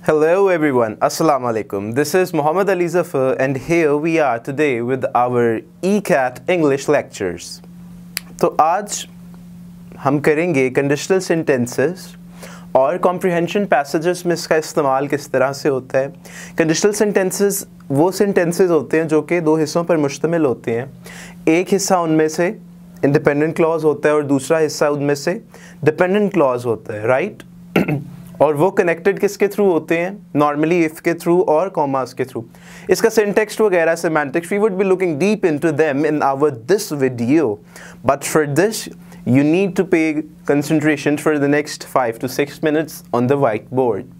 Hello everyone, Assalamu alaikum. This is Muhammad Ali Zafar and here we are today with our ECAT English lectures. तो आज हम करेंगे conditional sentences और comprehension passages में इसका इस्तेमाल किस तरह से होता है. Conditional sentences वो sentences होते हैं जो कि दो हिस्सों पर मुश्तमिल होते हैं. एक हिस्सा उनमें से independent clause होता है और दूसरा हिस्सा उनमें से dependent clause होता है, right? और वो कनेक्टेड किसके थ्रू होते हैं? नॉर्मली इफ के थ्रू और कॉमास के थ्रू. इसका सिंटेक्स्ट वगैरह semantics we would be looking deep into them in our this video, but for this you need to pay concentration for the next 5 to 6 minutes on the whiteboard.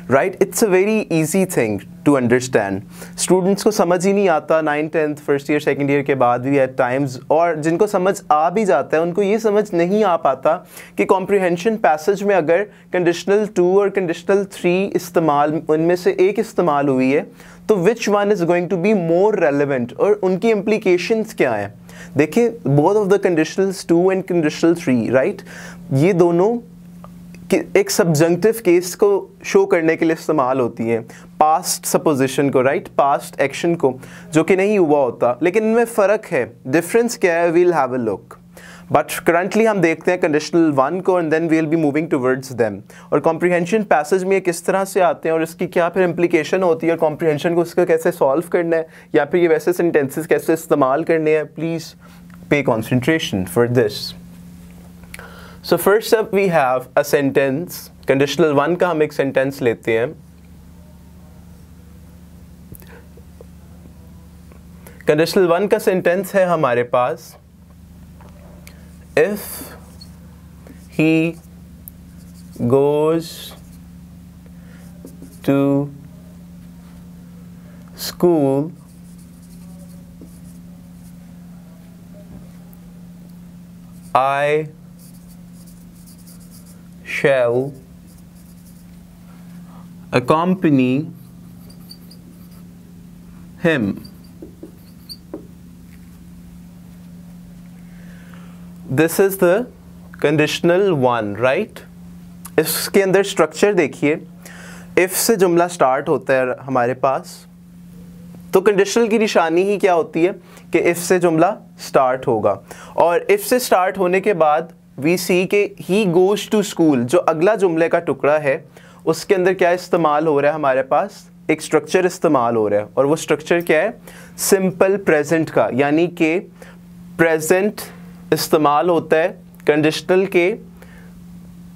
Right? It's a very easy thing to understand. Students को समझ ही नहीं आता 9th 10th first year second year के बाद भी at times, और जिनको समझ आ भी जाता है उनको ये समझ नहीं आ पाता कि comprehension passage में अगर conditional 2 और conditional 3 इस्तेमाल उनमें से एक इस्तेमाल हुई है तो which one is going to be more relevant और उनकी implications क्या हैं. देखिए both of the conditionals 2 and conditional 3, right? ये दोनों एक सब्जंक्टिव केस को शो करने के लिए इस्तेमाल होती हैं, पास्ट सपोजिशन को, राइट, पास्ट एक्शन को जो कि नहीं हुआ होता, लेकिन इनमें फ़र्क है. डिफरेंस क्या है? We'll have a look. But currently हम देखते हैं कंडीशनल 1 को and then we'll be moving towards them. और कॉम्प्रिहेंशन पैसेज में किस तरह से आते हैं और इसकी क्या फिर इम्प्लीकेशन होती है और कॉम्प्रिहेंशन को उसका कैसे सॉल्व करना है या फिर ये वैसे सेंटेंसेस कैसे इस्तेमाल करने हैं. प्लीज़ पे concentration for this. So first up we have a sentence. Conditional 1 का हम एक sentence लेते हैं. Conditional 1 का sentence है हमारे पास if he goes to school I shall accompany him. This is the conditional 1, right? इसके अंदर स्ट्रक्चर देखिए. if से जुमला स्टार्ट होता है हमारे पास, तो कंडीशनल की निशानी ही क्या होती है कि if से जुमला स्टार्ट होगा. और if से स्टार्ट होने के बाद वी सी के ही गोज टू स्कूल, जो अगला जुमले का टुकड़ा है उसके अंदर क्या इस्तेमाल हो रहा है? हमारे पास एक स्ट्रक्चर इस्तेमाल हो रहा है और वो स्ट्रक्चर क्या है? सिंपल प्रेजेंट का, यानी कि प्रेजेंट इस्तेमाल होता है कंडीशनल के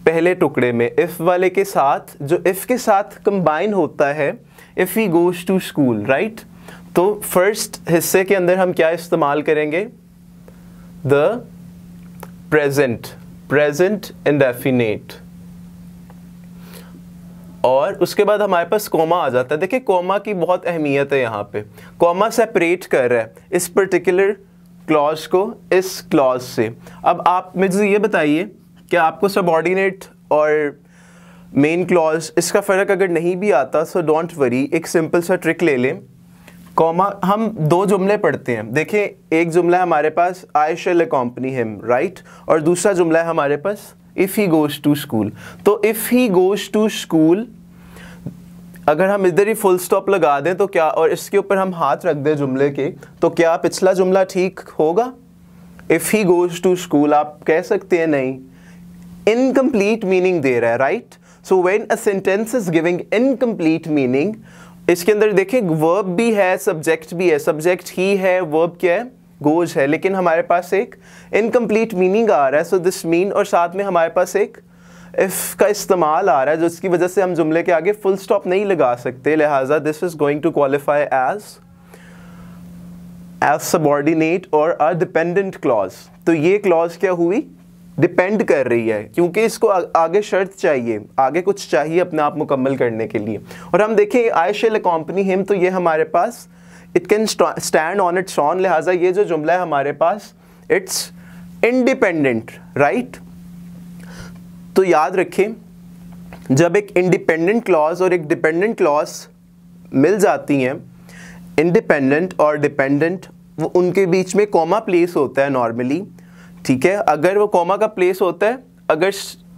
पहले टुकड़े में इफ़ वाले के साथ, जो इफ़ के साथ कंबाइन होता है if he goes to school, right. तो फर्स्ट हिस्से के अंदर हम क्या इस्तेमाल करेंगे? The present indefinite. और उसके बाद हमारे पास कोमा आ जाता है. देखिए कोमा की बहुत अहमियत है यहाँ पे. कोमा सेपरेट कर रहा है इस पर्टिकुलर क्लॉज को इस क्लॉज से. अब आप मुझे ये बताइए कि आपको सबऑर्डिनेट और मेन क्लॉज इसका फ़र्क अगर नहीं भी आता सो डोंट वरी, एक सिंपल सा ट्रिक ले लें. कॉमा, हम दो जुमले पढ़ते हैं. देखिए एक जुमला है हमारे पास आई शैल अकॉम्पनी हिम, राइट, और दूसरा जुमला है हमारे पास if he goes to school. तो if he goes to school अगर हम इधर ही फुल स्टॉप लगा दें तो क्या, और इसके ऊपर हम हाथ रख दें जुमले के, तो क्या पिछला जुमला ठीक होगा? If he goes to school आप कह सकते हैं नहीं, इनकम्प्लीट मीनिंग दे रहा है, right. So when a sentence is giving incomplete meaning, इसके अंदर देखिए वर्ब भी है, सब्जेक्ट भी है. सब्जेक्ट ही है, वर्ब क्या है? गोज है, लेकिन हमारे पास एक इनकम्प्लीट मीनिंग आ रहा है. सो दिस मीन, और साथ में हमारे पास एक इफ़ का इस्तेमाल आ रहा है जिसकी वजह से हम जुमले के आगे फुल स्टॉप नहीं लगा सकते. लिहाजा this is going to qualify as subordinate और अ डिपेंडेंट क्लॉज. तो ये क्लॉज क्या हुई? डिपेंड कर रही है, क्योंकि इसको आगे शर्त चाहिए, आगे कुछ चाहिए अपने आप मुकम्मल करने के लिए. और हम देखें आई शैल अकॉम्पनी हिम, तो ये हमारे पास it can stand on its own. लिहाजा ये जो जुमला है हमारे पास इट्स इंडिपेंडेंट, राइट. तो याद रखें जब एक इंडिपेंडेंट क्लॉज और एक डिपेंडेंट क्लॉज मिल जाती हैं, इंडिपेंडेंट और डिपेंडेंट, वो उनके बीच में कॉमा प्लेस होता है नॉर्मली. ठीक है, अगर वो कॉमा का प्लेस होता है, अगर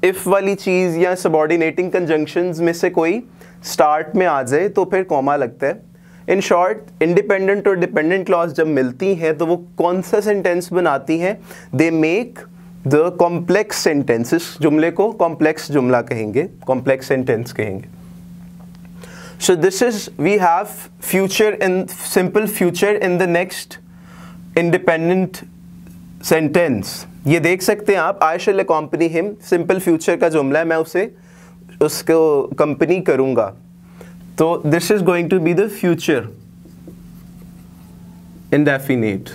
इफ वाली चीज़ या सबऑर्डिनेटिंग कंजंक्शंस में से कोई स्टार्ट में आ जाए तो फिर कॉमा लगता है। इन शॉर्ट इंडिपेंडेंट और डिपेंडेंट क्लॉज जब मिलती हैं तो वो कौन सा सेंटेंस बनाती हैं? They make the complex sentence. इस जुमले को कॉम्प्लेक्स जुमला कहेंगे, कॉम्प्लेक्स सेंटेंस कहेंगे। So this is, we have future in simple future in the next independent sentence. ये देख सकते हैं आप, I shall accompany him, simple future का जुमला है, मैं उसको कंपनी करूंगा, तो this is going to be the future indefinite.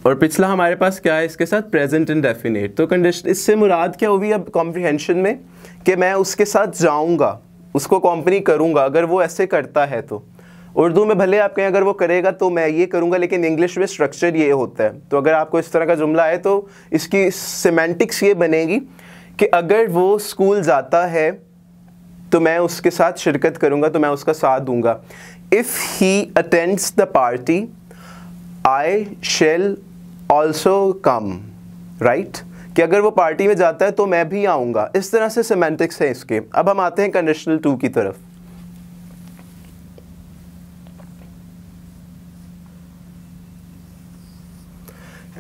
और पिछला हमारे पास क्या है इसके साथ? Present indefinite. तो कंडीशन, इससे मुराद क्या होगी अब कॉम्प्रिहेंशन में कि मैं उसके साथ जाऊंगा, उसको कंपनी करूंगा अगर वो ऐसे करता है। तो उर्दू में भले आप कहें अगर वो करेगा तो मैं ये करूंगा, लेकिन इंग्लिश में स्ट्रक्चर ये होता है। तो अगर आपको इस तरह का जुमला है तो इसकी सिमेंटिक्स ये बनेगी कि अगर वो स्कूल जाता है तो मैं उसके साथ शिरकत करूंगा, तो मैं उसका साथ दूंगा। If he attends the party I shall also come, right, कि अगर वो पार्टी में जाता है तो मैं भी आऊँगा। इस तरह से सिमेंटिक्स है इसके। अब हम आते हैं कंडीशनल टू की तरफ।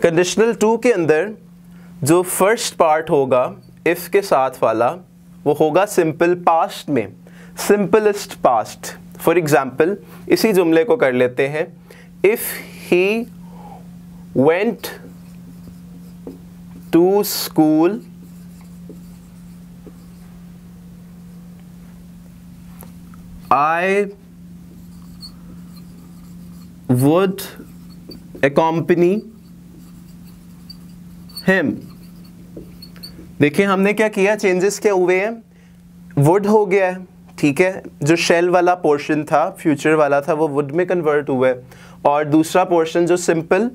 कंडीशनल टू के अंदर जो फर्स्ट पार्ट होगा इफ के साथ वाला, वो होगा सिंपल पास्ट में, सिंपलेस्ट पास्ट। फॉर एग्जाम्पल इसी जुमले को कर लेते हैं, if he went to school I would accompany him। देखिए हमने क्या किया, चेंजेस क्या हुए हैं? वुड हो गया है, ठीक है, जो शेल वाला पोर्शन था, फ्यूचर वाला था, वो वुड में कन्वर्ट हुआ है, और दूसरा पोर्शन जो सिंपल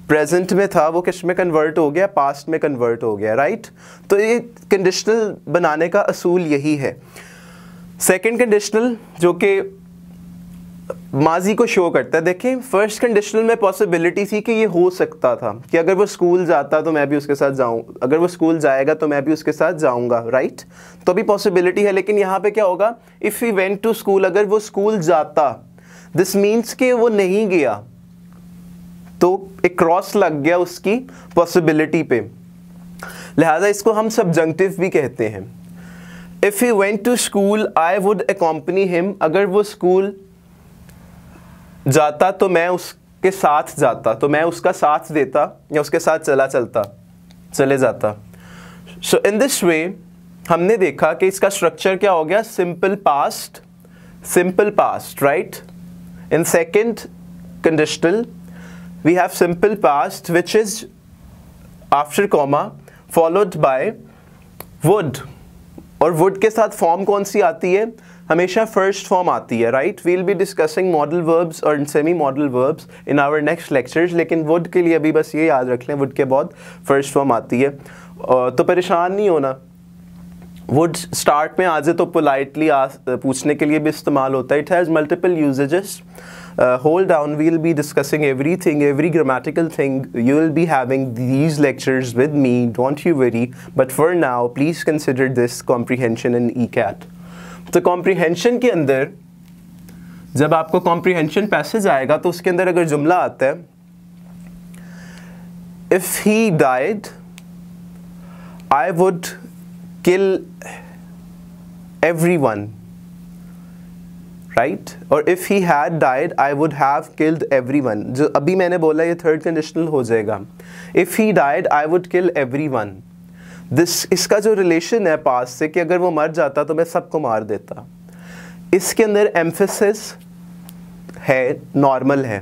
प्रेजेंट में था वो किस में कन्वर्ट हो गया? पास्ट में कन्वर्ट हो गया, राइट। तो ये कंडीशनल बनाने का असूल यही है। सेकंड कंडीशनल जो कि माजी को शो करता है, देखें फर्स्ट कंडीशनल में पॉसिबिलिटी थी कि ये हो सकता था कि अगर वो स्कूल जाता तो मैं भी उसके साथ जाऊं, अगर वो स्कूल जाएगा तो मैं भी उसके साथ जाऊंगा, राइट। तो अभी पॉसिबिलिटी है, लेकिन यहाँ पे क्या होगा? If he went to school, अगर वो स्कूल जाता, दिस मीन्स कि वो नहीं गया, तो एक क्रॉस लग गया उसकी पॉसिबिलिटी पे, लिहाजा इसको हम सब्जंक्टिव भी कहते हैं। If he went to school I would accompany him, अगर वो स्कूल जाता तो मैं उसके साथ जाता, तो मैं उसका साथ देता या उसके साथ चले जाता। सो इन दिस वे हमने देखा कि इसका स्ट्रक्चर क्या हो गया? Simple past, right. In second conditional we have simple past which is after comma followed by would, और वुड के साथ फॉर्म कौन सी आती है? हमेशा फर्स्ट फॉर्म आती है, right. We will be discussing modal verbs और semi modal verbs in our next lectures, लेकिन वुड के लिए अभी बस ये याद रख लें, वुड के बाद फर्स्ट फॉर्म आती है। तो परेशान नहीं होना, वुड स्टार्ट में आ जाए तो पोलाइटली पूछने के लिए भी इस्तेमाल होता है। It has multiple usages. Hold on, we'll be discussing everything, every grammatical thing. You will be having these lectures with me, don't you worry. But for now, please consider this comprehension in ECAT. तो comprehension के अंदर जब आपको comprehension passage आएगा तो उसके अंदर अगर जुमला आता है, if he died, I would kill everyone. Right, और if he had died I would have killed everyone. जो अभी मैंने बोला ये थर्ड कंडीशनल हो जाएगा। If he died I would kill everyone. इसका जो रिलेशन है पास से कि अगर वो मर जाता तो मैं सबको मार देता, इसके अंदर एम्फेसिस है, नॉर्मल है,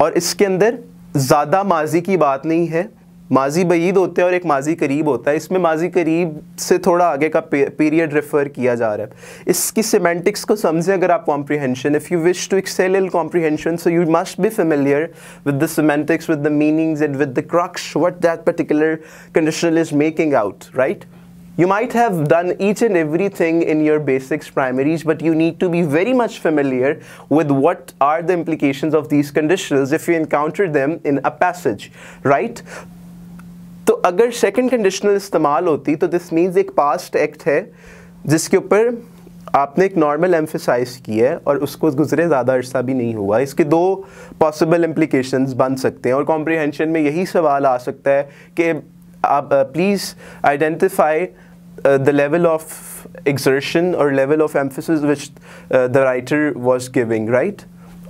और इसके अंदर ज़्यादा माजी की बात नहीं है। माजी बईद होते हैं और एक माजी करीब होता है। इसमें माजी करीब से थोड़ा आगे का पीरियड रेफर किया जा रहा है। इसकी सिमेंटिक्स को समझें अगर आप comprehension, if you wish to excel in comprehension, so you must be familiar with the semantics, with the meanings and with the crux what that particular conditional is making out, right. You might have done each and everything in your basics primaries, but you need to be very much familiar with what are the implications of these conditionals if you encounter them in a passage, right? तो अगर second conditional इस्तेमाल होती तो this means एक past act है जिसके ऊपर आपने एक नॉर्मल एम्फेसाइज किया है और उसको गुजरे ज़्यादा अरसा भी नहीं हुआ। इसके दो पॉसिबल इम्प्लीकेशंस बन सकते हैं और कॉम्प्रिहेंशन में यही सवाल आ सकता है कि आप please identify the level of exertion or level of emphasis which the writer was giving, right,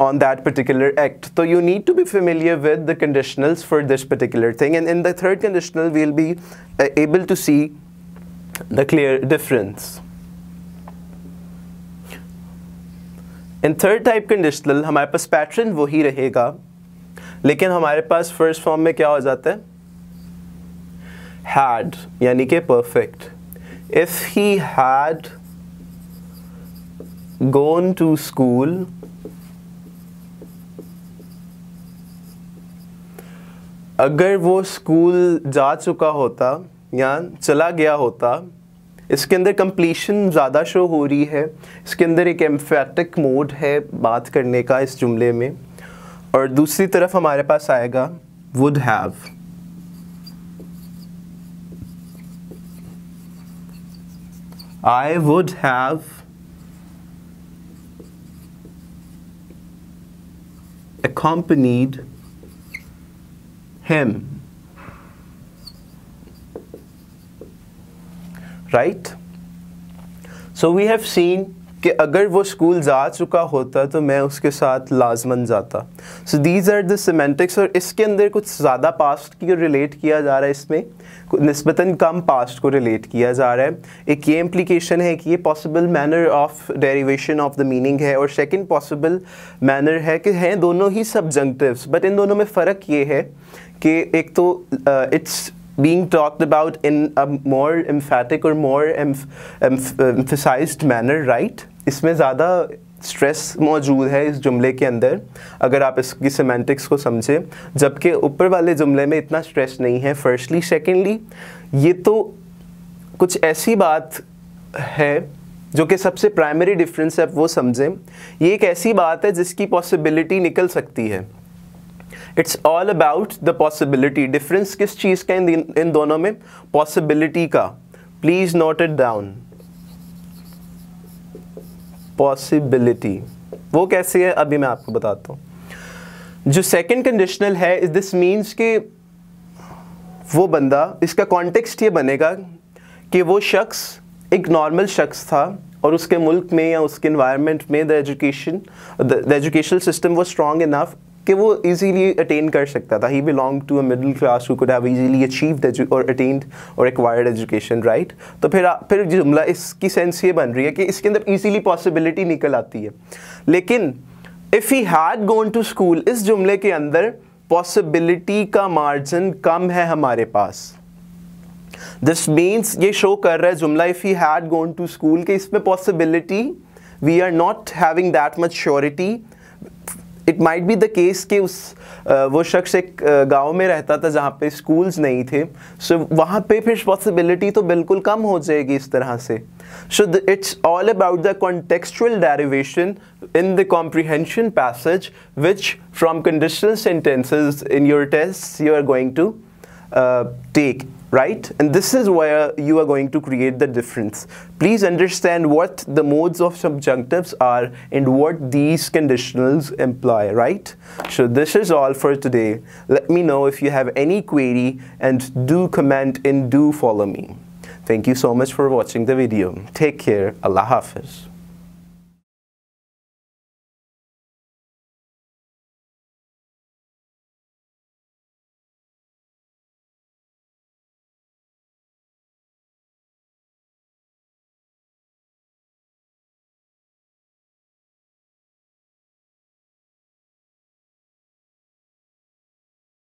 on that particular act. So you need to be familiar with the conditionals for this particular thing, and in the third conditional we'll be able to see the clear difference. In third type conditional हमारे पास pattern वही रहेगा, लेकिन हमारे पास first form में क्या हो जाता है, had, यानी कि perfect. If he had gone to school, अगर वो स्कूल जा चुका होता या चला गया होता, इसके अंदर completion ज़्यादा शो हो रही है, इसके अंदर एक emphatic मोड है बात करने का इस जुमले में, और दूसरी तरफ हमारे पास आएगा would have. I would have accompanied him. Right? So we have seen कि अगर वो स्कूल जा चुका होता तो मैं उसके साथ लाजमन जाता. So these are the semantics, और इसके अंदर कुछ ज़्यादा पास्ट की रिलेट किया जा रहा है, इसमें निस्बतन कम पास्ट को रिलेट किया जा रहा है. एक ये इम्प्लीकेशन है कि ये possible manner of derivation of the meaning है, और सेकंड पॉसिबल मैनर है कि हैं दोनों ही सब्जंक्टिव्स, बट इन दोनों में फ़र्क ये है कि एक तो it's being talked about in a more emphatic or more emphasized manner, right? इसमें ज़्यादा स्ट्रेस मौजूद है इस जुमले के अंदर अगर आप इसकी सेमेंटिक्स को समझें, जबकि ऊपर वाले जुमले में इतना स्ट्रेस नहीं है. फर्स्टली. सेकेंडली, ये तो कुछ ऐसी बात है जो कि सबसे प्राइमरी डिफरेंस है, आप वो समझें. ये एक ऐसी बात है जिसकी पॉसिबिलिटी निकल सकती है. It's all about the possibility. Difference किस चीज़ का इन दोनों में? Possibility का. Please note it down. Possibility. वो कैसे है अभी मैं आपको बताता हूँ. जो second conditional है, this means कि वो बंदा, इसका context ये बनेगा कि वो शख्स एक normal शख्स था और उसके मुल्क में या उसके environment में the educational system was strong enough कि वो easily attain कर सकता था. He belonged to a middle class who could have easily achieved or attained or acquired education, right? तो फिर जुमला इसकी सेंस ये बन रही है कि इसके अंदर easily possibility निकल आती है. लेकिन if he had gone to school, इस जुमले के अंदर possibility का margin कम है हमारे पास. This means ये शो कर रहा है जुमला if he had gone to school कि इसमें possibility we are not having that much surety. It might be the case कि वो शख्स एक गांव में रहता था जहाँ पे स्कूल्स नहीं थे, so वहाँ पे फिर पॉसिबिलिटी तो बिल्कुल कम हो जाएगी इस तरह से. So it's all about the contextual derivation in the comprehension passage, which from conditional sentences in your tests you are going to take, right? And this is where you are going to create the difference. Please understand what the modes of subjunctives are and what these conditionals imply, right? So this is all for today. Let me know if you have any query, and do comment and do follow me. Thank you so much for watching the video. Take care. Allah Hafiz.